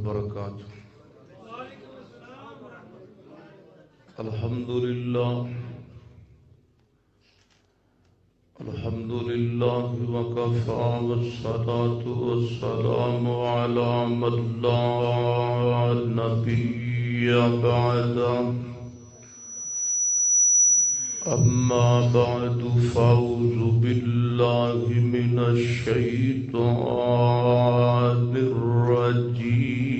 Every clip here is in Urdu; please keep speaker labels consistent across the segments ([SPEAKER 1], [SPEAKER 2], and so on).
[SPEAKER 1] وبرکاتہ۔ الحمدللہ وکفی والصلاة والسلام علی من لا نبی بعدہ، اما بعد فاعوذ باللہ من الشیطان الرجیم،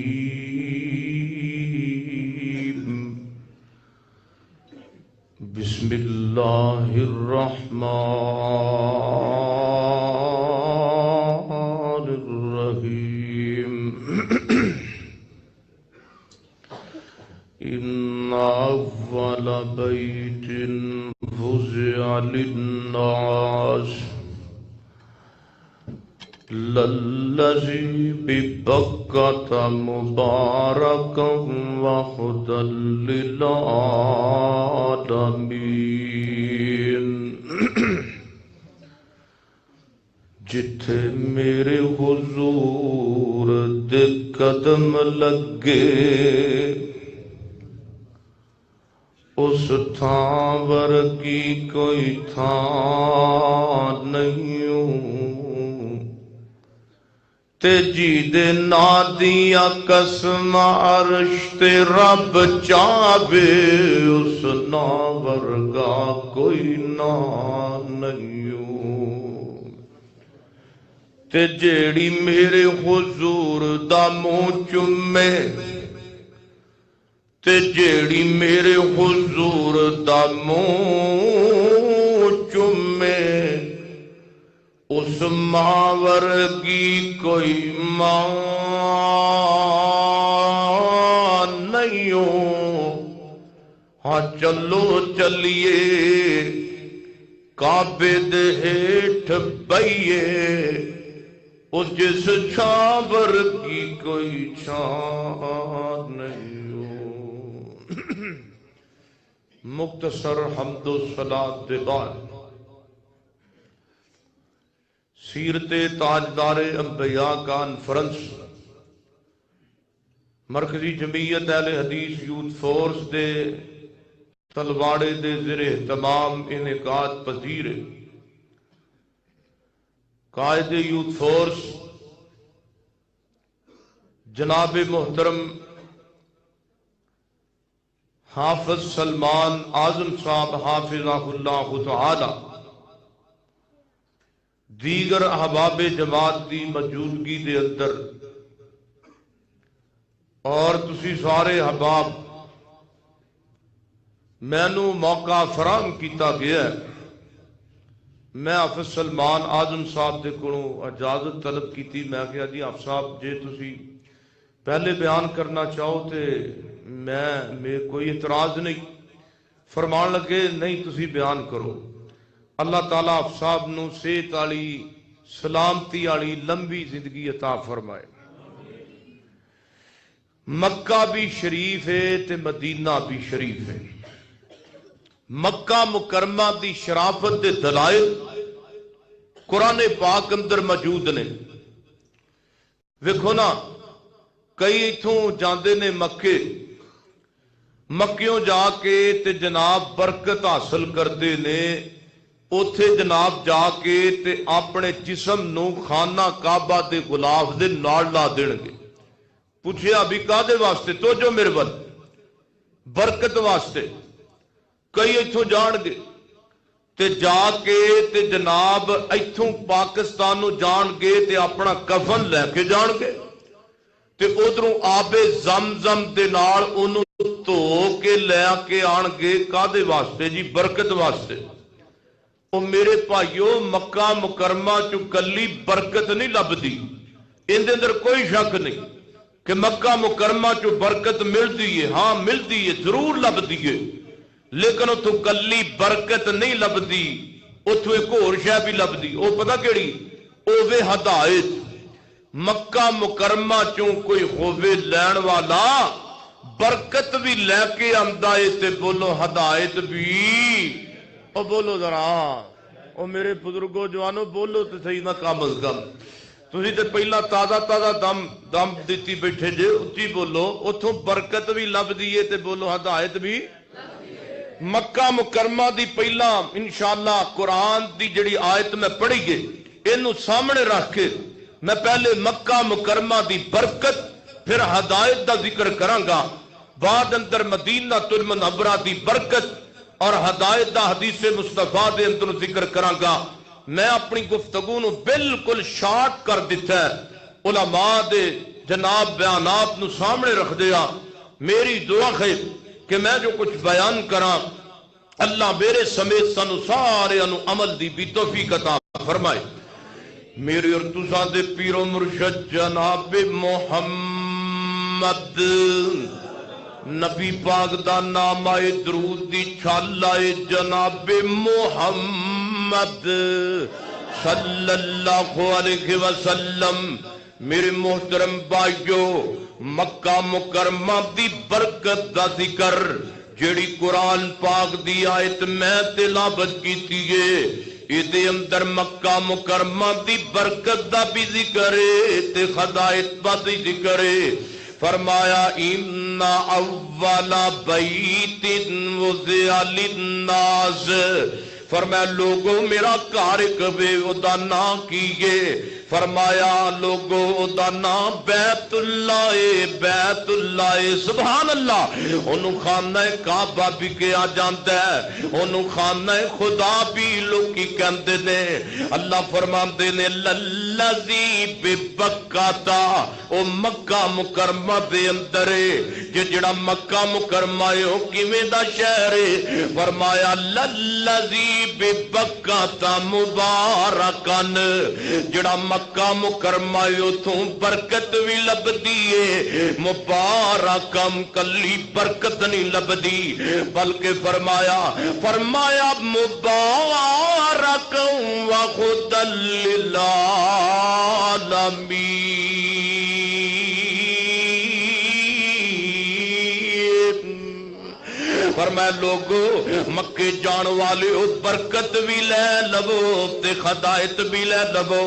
[SPEAKER 1] بسم اللہ الرحمن الرحیم۔ ان اول بیت وضع للناس للذی ببکۃ مبارکا وہدی للعالمین۔ جتھے میرے حضور دے قدم لگے، اس تھاں ورگی کوئی تھاں نہیں، تے جی دے نادیاں قسم عرش تے رب چاہے، اس نا ورگا کوئی نا نہیں، تے جیڑی میرے حضور دا منہ چومے، تے جیڑی میرے حضور دا منہ چومے، اس ماں ورگی کوئی ماں نہیں ہو۔ ہاں چلو چلیے کعبے دے ہیٹھ بئیے، اس جس چھاں ورگی کوئی چھاں نہیں۔ مختصر حمد و صلاۃ دے بعد سیرت تاجدار انبیاء کانفرنس مرکزی جمعیت اہل حدیث یوتھ فورس دے تلواڑے دے زیر اہتمام انعقاد پذیر قائد یوتھ فورس جناب محترم حافظ سلمان اعظم صاحب حافظہ اللہ تعالی، دیگر احباب جماعت دی موجودگی دے اندر، اور تسی سارے احباب مینوں موقع فراہم کیتا گیا ہے، میں حافظ سلمان اعظم صاحب دے کولوں اجازت طلب کیتی۔ میں کہا جی حافظ صاحب جے تسی پہلے بیان کرنا چاہو تے میں کوئی اعتراض نہیں۔ فرمان لگے نہیں تسی بیان کرو۔ اللہ تعالیٰ آپ صاحب نو صحت والی سلامتی والی لمبی زندگی عطا فرمائے۔ مکہ بھی شریف ہے تے مدینہ بھی شریف ہے۔ مکہ مکرمہ دی شرافت دے دلائل قرآن پاک اندر موجود نے۔ ویکھو نا، کئی اتھوں جاندے نے مکے، مکیوں جا کے تے جناب برکت حاصل کرتے نے، اوتھے جناب جا کے تے اپنے جسم نو خانہ کعبہ دے غلاف دے نال لا دین گے۔ پوچھیا بھی کادے واسطے؟ تو جو میرے بل برکت واسطے۔ کئی ایتھوں جان گے تے جا کے تے جناب ایتھوں پاکستان نو جان گے تے اپنا کفن لے کے جان گے، تے ادھروں آب زمزم دے نال انہوں تو کے لے کے آن گے۔ کادے واسطے جی؟ برکت واسطے۔ او میرے بھائیو، مکہ مکرمہ چو کلی برکت نہیں لبدی، اندر اندر کوئی شک نہیں کہ مکہ مکرمہ چو برکت ملتی ہے۔ ہاں ملتی ہے، ضرور لبدی ہے، لیکن اتو کلی برکت نہیں لبدی، اتو ایک اور شے بھی لبدی۔ او پتہ کیڑی؟ اوے ہدایت۔ مکہ مکرمہ چوں کوئی ہووے لین والا برکت بھی لے کے آمدہ تے بولو ہدایت بھی۔ او بولو ذرا، او میرے بزرگوں جوانو بولو تے صحیح نہ کم از کم۔ تسی تے پہلا تازہ تازہ دم دیتی بیٹھے جے، اچھی بولو، اتھوں برکت بھی لب دیئے تے بولو ہدایت بھی۔ مکہ مکرمہ دی پہلا انشاءاللہ قرآن دی جڑی آیت میں پڑھی گے انہوں سامنے رکھ کے میں پہلے مکہ مکرمہ دی برکت پھر ہدایت دا ذکر کرانگا، بعد اندر مدینہ المنورہ دی برکت اور ہدایت دا حدیث مصطفیٰ دے اندر ذکر کرانگا۔ میں اپنی گفتگو نو بالکل شارٹ کر دیتا ہے، علماء دے جناب بیانات نو سامنے رکھ دیا۔ میری دعا ہے کہ میں جو کچھ بیان کراں اللہ میرے سمیت سانو سارے انو عمل دی بھی توفیق عطا فرمائے۔ میرے اور تساں دے پیر و مرشد جناب محمد نبی پاک دا نام آئے درود دی چھال آئے جناب محمد صلی اللہ علیہ وسلم۔ میرے محترم بھائیو، مکہ مکرمہ دی برکت دا ذکر جیڑی قرآن پاک دی آیت میں تلاوت کیتی ہے، ایدے اندر مکہ مکرمہ دی برکت دا بھی ذکر ہے تے ہدایت دا بھی ذکر ہے۔ فرمایا ان اول بیت وضع للناس، فرمایا لوگوں میرا کارک بے ادا نہ کیے، فرمایا لوگوں دا نام بیت اللہ سبحان اللہ۔ انہوں خانہ کعبہ بھی کیا جانتا ہے، انہوں خانہ خدا بھی لوگ کی کہندے نے۔ اللہ فرماندے نے للذی ببکاتا، او مکہ مکرمہ دے اندرے جڑا مکہ مکرمہ او کیویں دا شہر ہے، فرمایا للذی ببکاتا مبارکن، جڑا مکہ مکرمہ اتھوں برکت بھی لب دیئے، مبارکم کلی برکت نہیں لب دی بلکہ فرمایا مبارکم وخدا للعالمین۔ فرمایا لوگو مکے جان والے او برکت بھی لے لبو تے ہدایت بھی لے لبو۔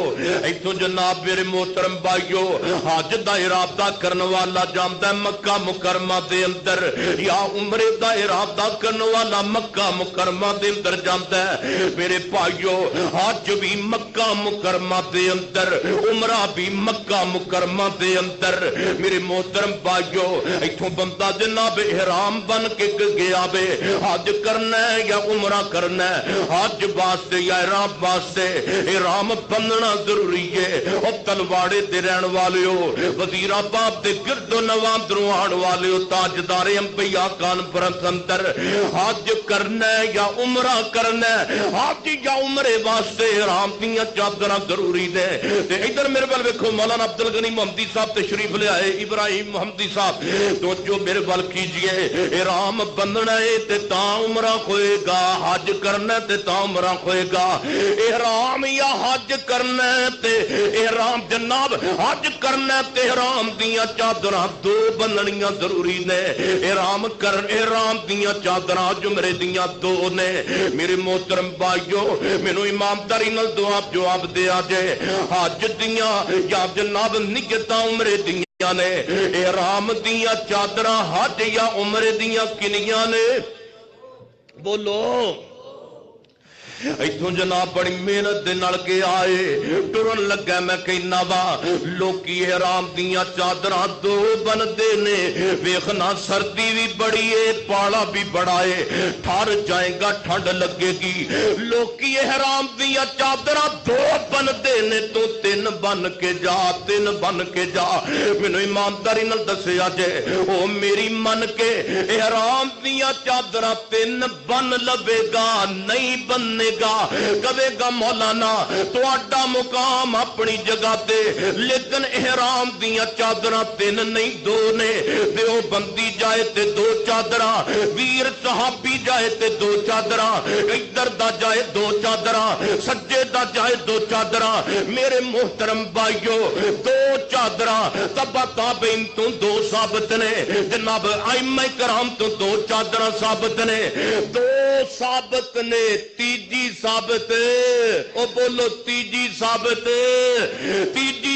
[SPEAKER 1] ایتھوں جناب میرے محترم بھائیو، حج دا ارادہ کرن والا جاندا ہے مکہ مکرمہ دے اندر، یا عمرے دا ارادہ کرن والا مکہ مکرمہ دے اندر جاندا ہے۔ میرے بھائیو حج بھی مکہ مکرمہ دے اندر، عمرہ بھی مکہ مکرمہ دے اندر۔ میرے محترم بھائیو ایتھوں بندہ جناب احرام بن کے گیا بے، حج کرنا ہے یا عمرہ کرنا ہے، حج واسطے یا احرام واسطے احرام بننا ضروری ہے۔ اور تلواڑے دے رہن والے ہو، وزیر آباد دے گرد و نواں دروں آن والے ہو، تاجدار انبیاء کانفرنس اندر حج کرنا ہے یا عمرہ کرنا ہے، حج یا عمرے واسطے احرام دیاں چادراں ضروری نے۔ تے ادھر میرے بل ویکھو مولانا عبدالغنی محمدی صاحب تشریف لے آئے، ابراہیم محمدی صاحب تو جو میرے بل کیجئے، احرام بننا ہے تے تا عمرہ ہوئے گا، حج کرنا ہے تے تا عمرہ ہوئے گا۔ احرام یا حج کرنا ہے تے احرام جناب حج کرنا ہے تے احرام دیاں چادراں دو بننیاں ضروری نے۔ احرام دیاں چادراں جمرے دیاں دو نے۔ میرے محترم بھائیو مینوں ایمانداری نال جواب دیا جے، حج دیاں یا جناب نیتاں عمرے دیاں نے، احرام دیاں چادراں حج یا عمرے دیاں کنیاں نے؟ بولو۔ ایتھوں جناب بڑی محنت دے نال کے آئے، ٹرن لگا میں کہنا وا لوکی احرام دیاں چادراں دو بندے نے، ویکھنا سردی بھی بڑی ہے پالا بھی بڑا ہے، ٹھر جائے گا ٹھنڈ لگے گی۔ لوکی احرام دیاں چادراں دو بندے نے، تو تین بن کے جا، تین بن کے جا۔ مینوں ایمانداری نال دسیا جے، او میری من کے احرام دیاں چادراں تین بن لبے گا نہیں بننے گا، کہے گا مولانا تو اڈا مقام اپنی جگہ تے، لیکن احرام دیاں چادراں تین نہیں دو نے۔ دیو بندی جائے تے دو چادراں، ویر صحابی جائے تے دو چادراں، ادھر دا جائے دو چادراں، سجے دا جائے دو چادراں۔ میرے محترم بھائیو دو چادراں تبا تابعین تو دو ثابت نے، جناب ائمہ کرام تو دو چادراں ثابت نے، دو ثابت نے، تیجی ثابت، او بولو تیجی ثابت، تیجی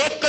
[SPEAKER 1] 1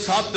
[SPEAKER 1] 7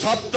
[SPEAKER 1] 7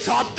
[SPEAKER 1] 7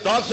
[SPEAKER 1] 10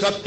[SPEAKER 1] 7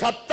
[SPEAKER 1] 7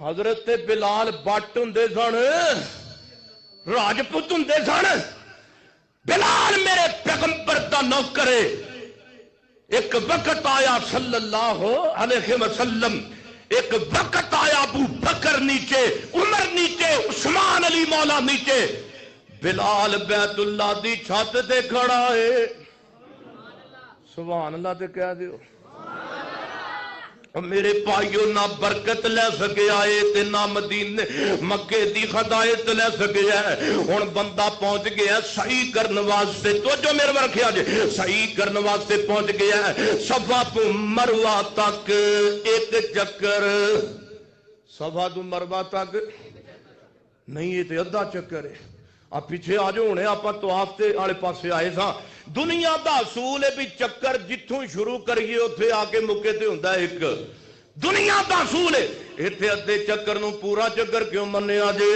[SPEAKER 1] حضرت بلال بٹ ہوندے سن، راجپوت ہوندے سن، بلال میرے پیغمبر دا نوکر ہے۔ ایک وقت آیا صلی اللہ علیہ وسلم، ایک وقت آیا ابو بکر نیچے، عمر نیچے، عثمان علی مولا نیچے، بلال بیت اللہ دی چھت تے کھڑا ہے۔ سبحان اللہ تے کہہ دیو۔ میرے بھائیو نہ برکت لے سکے آئے تے نہ مدینے مکے دی ہدایت لے سکے ہے۔ ہن بندہ پہنچ گیا صحیح کرن واسطے، تو جو میرے رکھیا جے صحیح کرن واسطے پہنچ گیا ہے صفا تو مروہ تک ایک چکر، صفا تو مروہ تک نہیں، یہ تے ادھا چکر ہے۔ آپ پیچھے آ جو ہونے آپ تو آفتے آلے پاسے آئے ساں۔ دنیا دا اصول ہے بھی چکر جتھوں شروع کریے اتھے آ کے مکے تے ہوندہ ہے ایک، دنیا دا اصول ہے۔ اتھے ادھے چکر نو پورا چکر کیوں مننے آجے؟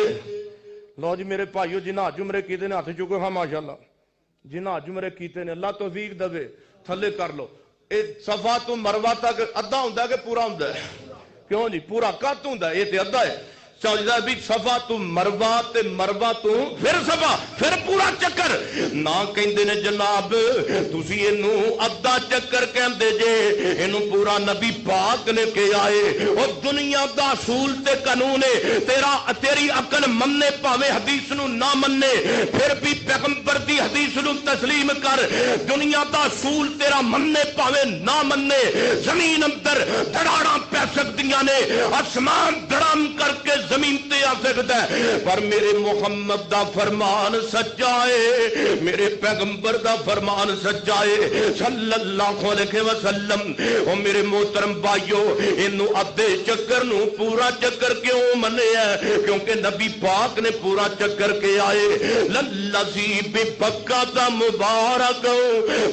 [SPEAKER 1] لو جی میرے بھائیو جنہاں جمرے کیتے نے ہاتھ چکو ہاں ماشاءاللہ، جنہاں جمرے کیتے نے اللہ توفیق دے، تھلے کر لو۔ صفا تو مروہ تک ادھا ہوندہ ہے کہ پورا ہوندہ ہے؟ کیوں جی پورا کت ہوندہ ہے؟ یہ تے ادھا ہے۔ سمجھدا بھی صفا تو مروہ تے مروہ تو پھر صفا، پھر پورا چکر نہ کہندے نے جناب تسی اینو ادھا چکر کہندے جے، اینو پورا نبی پاک نے کہ آئے۔ او دنیا دا اصول تے قانون ہے، تیری عقل مننے پاوے حدیث نو نہ مننے، پھر بھی پیغمبر دی حدیث نو تسلیم کر۔ دنیا دا اصول تیرا مننے پاوے نہ مننے، زمین اندر دھڑاڑاں پہ سکدیاں نے، آسمان دھڑام کر کے زمین تے آ سکتا ہے، پر میرے محمد دا فرمان سچا ہے، میرے پیغمبر دا فرمان سچا ہے صلی اللہ علیہ وسلم۔ او میرے محترم بھائیو انو ادھے چکر نو پورا چکر کیوں منے ہے؟ کیونکہ نبی پاک نے پورا چکر کے آئے۔ للذی ببکہ مبارک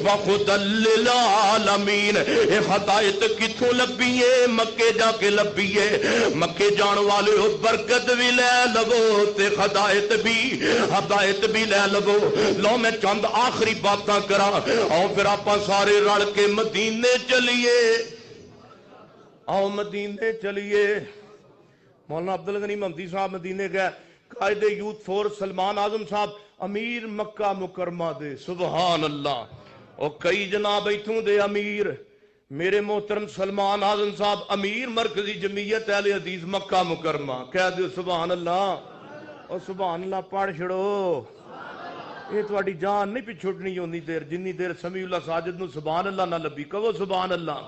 [SPEAKER 1] وخدا للعالمین، اے ہدایت کتھوں لبی ہے؟ مکے جا کے لبی ہے۔ مکے جان والے ہو برکت بھی لے لگو تے ہدایت بھی لے لگو۔ لو میں چند آخری باتاں کرا آؤ پھر آپ سارے رل کے مدینے چلیے، آؤ مدینے چلیے۔ مولانا عبدالغنی محمدی صاحب مدینے گئے، قائد یوتھ فورس سلمان اعظم صاحب امیر مکہ مکرمہ دے، سبحان اللہ۔ اور کئی جناب ایتھوں دے امیر، میرے محترم سلمان اعظم صاحب امیر مرکزی جمعیت اہل حدیث مکہ مکرمہ، کہہ دیو سبحان اللہ۔ اور سبحان اللہ پڑھ چھڑو، یہ تواڈی جان نہیں پچھڑنی ہوندی دیر جنی دیر سمیع اللہ ساجد نو سبحان اللہ نہ لبی، کہو سبحان اللہ۔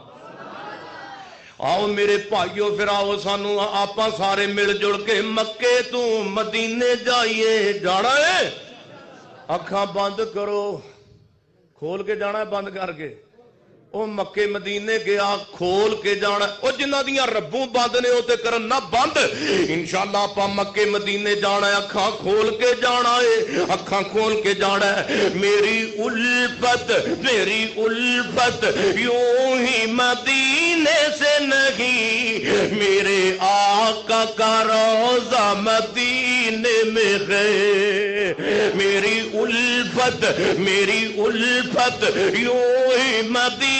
[SPEAKER 1] آؤ میرے بھائیو پھر آؤ سانو آپاں سارے مل جڑ کے مکے تو مدینے جائیے۔ جانا ہے اکھاں بند کرو، کھول کے جانا ہے بند کر کے؟ او مکے مدینے گیا کھول کے جانا، او جنہ دیاں ربوں بند نے ہوتے کرن نہ بند۔ انشاءاللہ آپ مکے مدینے جانا ہے، اکھاں کھول کے جانا ہے، اکھاں کھول کے جانا ہے۔ میری الفت یوں ہی مدینے سے نہیں، میرے آقا کا روضہ مدینے میں ہے۔ میری الفت یوں ہی مدینے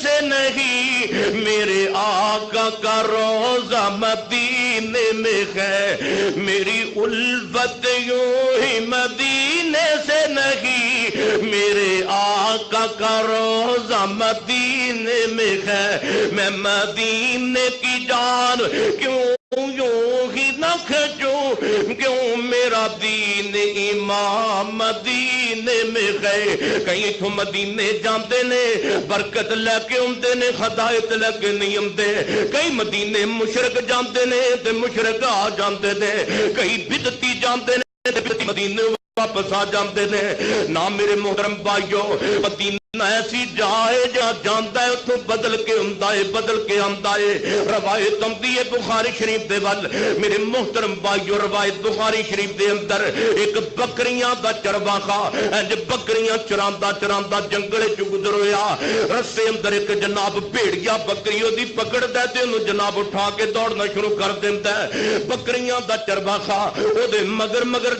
[SPEAKER 1] سے نہیں، میرے آقا کا روضہ مدینے میں ہے۔ میری الفت یوں ہی مدینے سے نہیں، میرے آقا کا روضہ مدینے میں ہے۔ میں مدینے کی جان کیوں یوں ہی نہ کھچوں، کیوں میرا دین امام مدینے میں گئے۔ کہیں تو مدینے جانتے نے برکت لے کے آمدے نے، ہدایت لے کے نہیں آمدے۔ کئی مدینے مشرک جانتے نے تے مشرک آ جانتے نے، کئی بدعتی جانتے نے تے بدعتی مدینے واپس آ جانتے نے۔ نہ میرے محترم بھائیو مدینہ ایسی جائے جہاں جانتا ہے اتوں بدل کے آمدہ ہے۔ روایت آمدی ہے بخاری شریف دے ول، میرے محترم بھائیو روایت بخاری شریف دے اندر ایک بکریاں دا چرواخا انج بکریاں چراندا جنگل چ گزر ہویا، رستے اندر ایک جناب بھیڑیا بکری دی پکڑدا تے اونوں جناب اٹھا کے دوڑنا شروع کر دیندا ہے۔ بکریاں دا چرواخا او دے مگر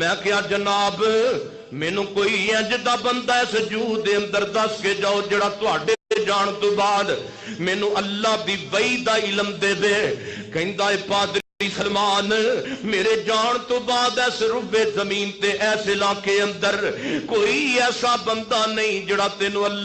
[SPEAKER 1] میں کیا جناب مینو کوئی انج دا بندہ اس جوہ دے اندر دس کے جاؤ جڑا تواڈے جان تو بعد مینو اللہ دی وحی دا علم دے دے. کہندا اے پادری سلمان میرے جان تو بعد اس ربے زمین تے ایسے علاقے اندر کوئی ایسا بندہ نہیں جڑا تینو اللہ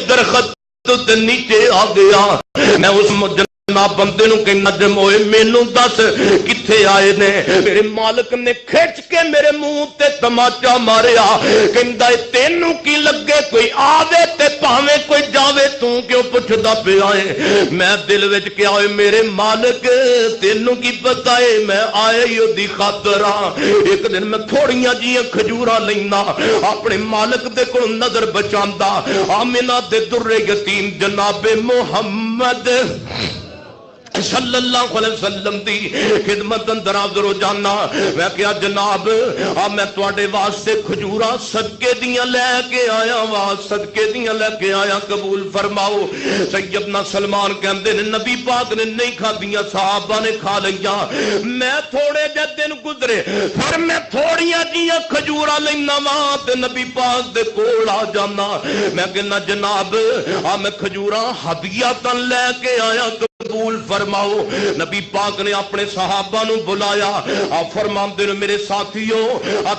[SPEAKER 1] درخت تے نیچے آ گیا. میں اس جناب بندے نو کہنا جموئے مینوں دس کتھے آئے نے. میرے مالک نے کھچ کے میرے منہ تے تماچا ماریا. کہندا تینوں کی لگے کوئی آوے تے پاویں کوئی جاوے توں کیوں پچھدا پیا اے. میں دل وچ کیا ہوئے میرے مالک تینوں کی پتہ ہے میں آئے ہی دی خاطر ہاں. ایک دن میں تھوڑیاں جیاں کھجوراں لینا اپنے مالک دے کو نظر بچاندا. آمنہ دے در یتیم جناب محمد صلی اللہ علیہ وسلم دی خدمت اندر حاضر ہو جانا. میں کیا جناب میں تواڈے واسطے کھجوراں صدقے دیاں لے کے آیا وا صدقے دیاں لے کے آیا قبول فرماؤ. سیدنا سلمان کہندے نے نبی پاک نے نہیں کھادیاں صحابہ نے کھا لیاں. میں تھوڑے جے دن گزرے پھر میں تھوڑیاں جیاں کھجوراں لینا وا تے نبی پاک دے کول آ جانا. میں کہنا جناب میں کھجوراں ہدیہ لے کے آیا قبول فرماؤ. نبی پاک نے اپنے صحابہ نو بلایا. آپ فرماندے نے میرے ساتھیو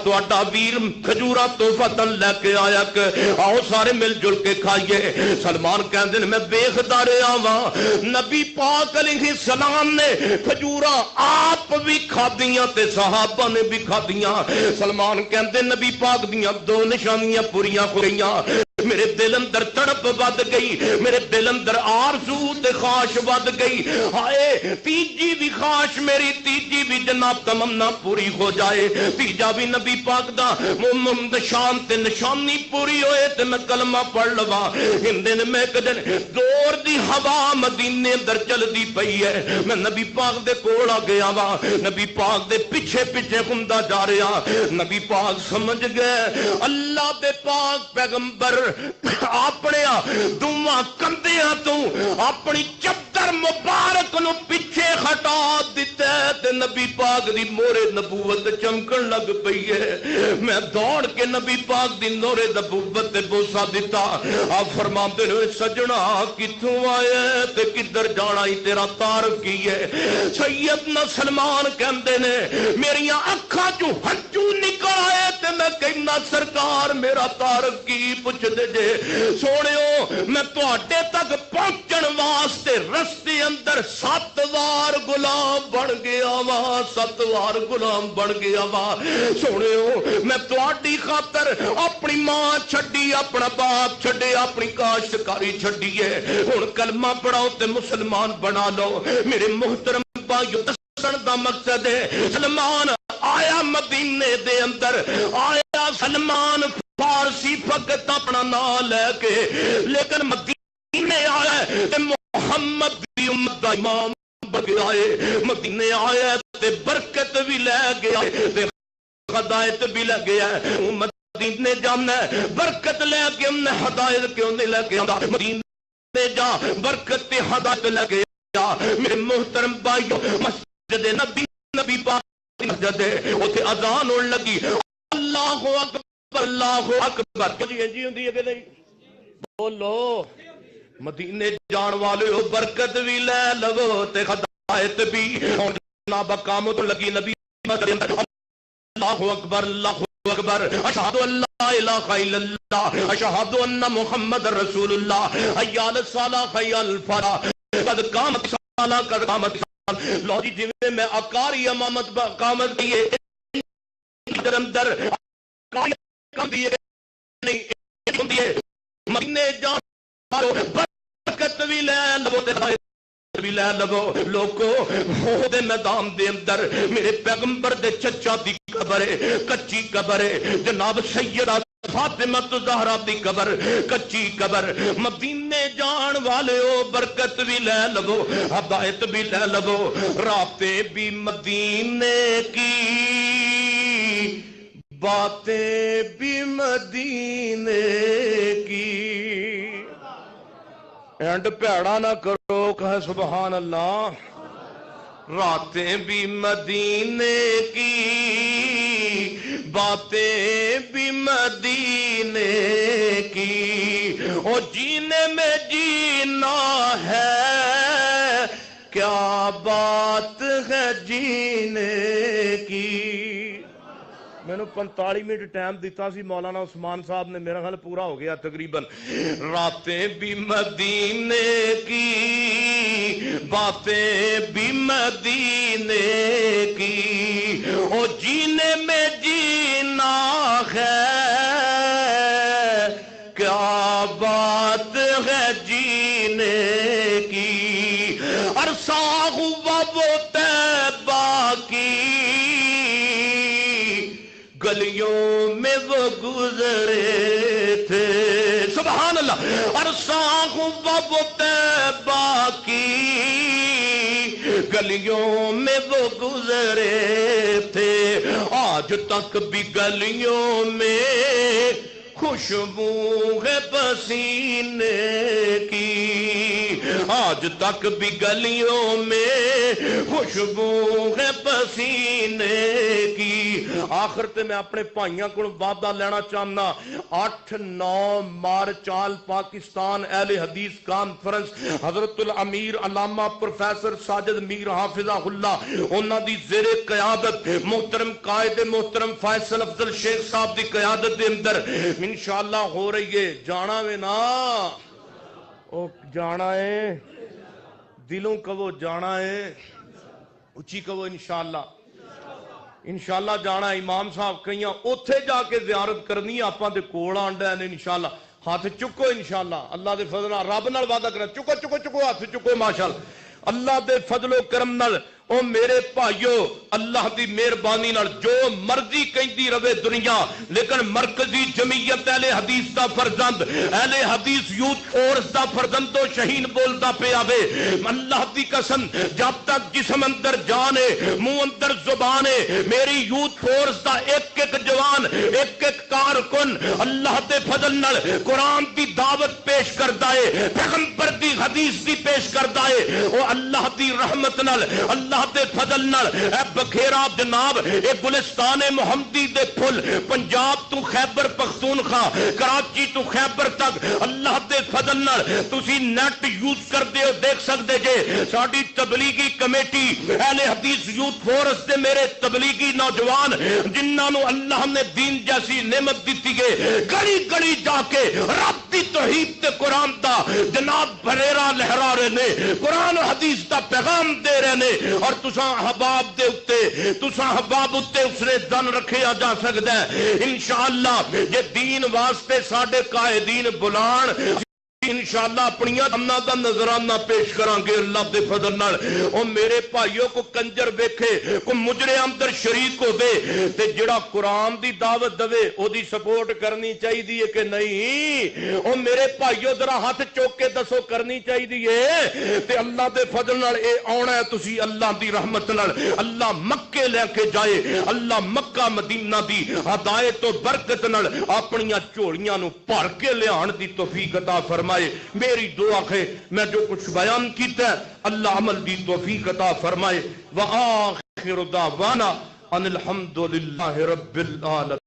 [SPEAKER 1] تہاڈا ویر کھجوراں تحفہ لے کے آیا کہ آؤ سارے مل جل کے کھائیے. سلمان کہندے نے میں ویکھدا رہیا واں نبی پاک علیہ السلام نے کھجوراں آپ بھی کھادیاں تے صحابہ نے بھی کھادیاں. سلمان کہندے نبی پاک دیاں دو نشانیاں پوریاں ہو گئیاں. میرے دل اندر تڑپ ود گئی, میرے دل اندر آرزو تے خواہش ود گئی. ہائے تیجی بھی خواہش میری, تیجی بھی جناب تمنا پوری ہو جائے, تیجا بھی نبی پاک دا شان تے نشانی پوری ہوئے تے میں کلمہ پڑھ لوا. ہندن میں ایک دن دور دی ہوا مدینے اندر چل دی پئی ہے. میں نبی پاک دے کول آ گیا وا, نبی پاک دے پیچھے پیچھے گھومدا جا رہا. نبی پاک سمجھ گئے اللہ دے پاک پیغمبر اپنے دوواں کندیاں تو اپنی چادر مبارک نو پیچھے ہٹا دیتا تے نبی پاک دی مورے نبوت چمکن لگ پئی ہے. میں دوڑ کے نبی پاک دی مورے نبوت تے بوسا دیتا. آپ فرماندے نے سجنا کتھوں آئے تے کدھر جانا ہی تیرا تعارف کی ہے. سیدنا سلمان کہندے نے میریاں اکھاں چوں ہنجو نکل آئے تے میں کہنا سرکار میرا تعارف کی پوچھ دے جے. سونےو میں تواڈے تک پہنچن واسطے رستے اندر 7 وار غلام بن گیا وا, 7 وار غلام بن گیا وا. سونےو میں تواڈی خاطر اپنی ماں چھڈی, اپنا باپ چھڈے, اپنی کاشتکاری چھڈی ہے. ہن کلمہ پڑھاؤ تے مسلمان بنا لو. میرے محترم بھائیو دسن دا مقصد ہے سلمان آیا مدینے دے اندر آیا. سلمان فارسی فقط اپنا نام لے کے لیکن مدینے آیا تے محمد دی امت دا امام بن گیا ہے مدینے آیا تے برکت بھی لے گیا تے ہدایت بھی لے گیا مدینے جانا برکت لے کے ہدایت کیوں نہیں لے کے آندا مدینے جا برکت تے ہدایت لے گیا میرے محترم بھائیو مسجد نبی پاک مسجد ہے اوتھے اذان ہون لگی اللہ اکبر جی ہوندی ہے کہ نہیں بولو مدینے جان والے ہو برکت بھی لے لو تے ہدایت بھی ہن جناب قامت لگی نبی اللہ اکبر اشہد ان لا الہ الا اللہ اشہد ان محمد رسول اللہ حی علی الصلاۃ حی علی الفلاح قد قامت الصلاۃ قد قامت الصلاۃ لو جی جویں میں اکاری امامت قامت دیے اندر کم دیے نہیں ہوندی ہے مدینے جان برکت بھی لے لو تے بھی لے لو لوگو دے میدان دے اندر میرے پیغمبر دے چچا دی قبر ہے کچی قبر ہے جناب سیدہ فاطمہ زہرا دی قبر کچی قبر مدینے جان والے ہو برکت بھی لے لو ہدایت بھی لے لو راتیں بھی مدینے کی باتیں بھی مدینے کی اینڈ پیڑا نہ کرو کہے سبحان اللہ راتیں بھی مدینے کی باتیں بھی مدینے کی او جینے میں جینا ہے کیا بات ہے جینے کی میں نے 45 منٹ ٹائم دیتا سی مولانا عثمان صاحب نے میرا خیال پورا ہو گیا تقریباً راتیں بھی مدینے کی باتیں بھی مدینے کی او جینے میں جینا ہے کیا بات ہے جینے کی عرصہ ہوا وہ طیبہ کی گلیوں میں وہ گزرے تھے سبحان اللہ عرصہ ہوا وہ طیبہ کی گلیوں میں وہ گزرے تھے آج تک بھی گلیوں میں خوشبو ہے پسینے کی آج تک بھی گلیوں میں خوشبو ہے پسینے کی آخر تے میں اپنے بھائیاں کو وعدہ لینا چاہنا 8-9 مارچ آل پاکستان اہل حدیث کانفرنس حضرت الامیر علامہ پروفیسر ساجد میر حافظہ اللہ انہاں دی زیر قیادت محترم قائد محترم فیصل افضل شیخ صاحب دی قیادت دے اندر انشاءاللہ ہو رہی ہے جانا میں نا او جانا ہے دلوں کا وہ جانا ہے اچھی کا وہ انشاءاللہ جانا ہے امام صاحب کہیں اوتھے جا کے زیارت کرنی آپاں دے کول آنڈا ہے انشاءاللہ ہاتھ چکو انشاءاللہ اللہ دے فضل رب نال وعدہ کرنا چکو ہاتھ چکو ماشاءاللہ اللہ دے فضل و کرم نال او میرے بھائیو اللہ دی مہربانی نال جو مرضی کہندی رہے دنیا لیکن مرکزی جمعیت اہل حدیث دا فرزند اہل حدیث یوتھ فورس دا فرزند و شہین بولدا پہ آوے اللہ دی قسم جب تک جسم اندر جان ہے منہ اندر زبان ہے میری یوتھ فورس دا ایک جوان ایک کارکن اللہ دے فضل نال قرآن دی دعوت پیش کردا ہے پیغمبر دی حدیث دی پیش کردا ہے او اللہ دی رحمت نال اللہ دے فضل نال اے بکھیرا جناب اے گلستان محمدی دے پھل پنجاب تو خیبر پختونخوا کراچی تو خیبر تک اللہ دے فضل نال تسی نیٹ یوز کر دے دیکھ سکتے جے ساڑی تبلیغی کمیٹی اہل حدیث یوتھ فورس دے میرے تبلیغی نوجوان جنہاں نو اللہ نے دین جیسی نعمت دیتی گے گڑی گڑی جا کے رب دی توحید تے قرآن دا جناب بھریرا لہرا رہے نے قرآن و حدیث دا پیغام دے رہے نے اور تساں حباب دے اتے تساں حباب اتے اس نے دن رکھے جا سکتا ہے انشاءاللہ یہ دین واسطے ساڑھے قائدین بلان انشاءاللہ اپنی امنا دا نظرانہ پیش کرانگے اللہ دے فضل نال۔ او میرے بھائیوں کو کنجر ویکھے کو مجرے اندر شریک ہو دے تے جڑا قرآن دی دعوت دوے او دی سپورٹ کرنی چاہی دیئے کہ نہیں؟ او میرے بھائیوں ذرا ہاتھ چوک کے دسو کرنی چاہی دیئے تے اللہ دے فضل نال اے آنا ہے تسی اللہ دی رحمت نال اللہ مکے لے کے جائے، اللہ مکہ مدینہ دی ہدایت و برکت نال اپنیاں چوڑیاں نو بھر کے لے آن دی توفیق عطا فرمائے۔ میری دعا ہے میں جو کچھ بیان کیتا ہے اللہ عمل دی توفیق عطا فرمائے۔ وآخر دعوانا ان الحمدللہ رب العالمین۔